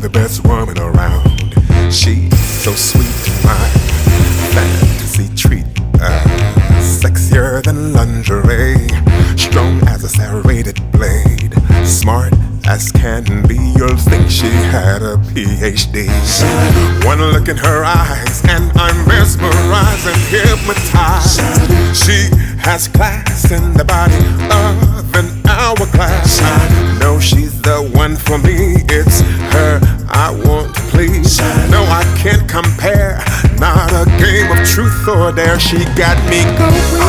the best woman around. She's so sweet, my fantasy treat. Sexier than lingerie, strong as a serrated blade, smart as can be. You'll think she had a PhD. One look in her eyes and I'm mesmerized and hypnotized. She has class in the body of an hourglass. I know she's the one for me. It's her I want to please. No, I can't compare. Not a game of truth or dare. She got me going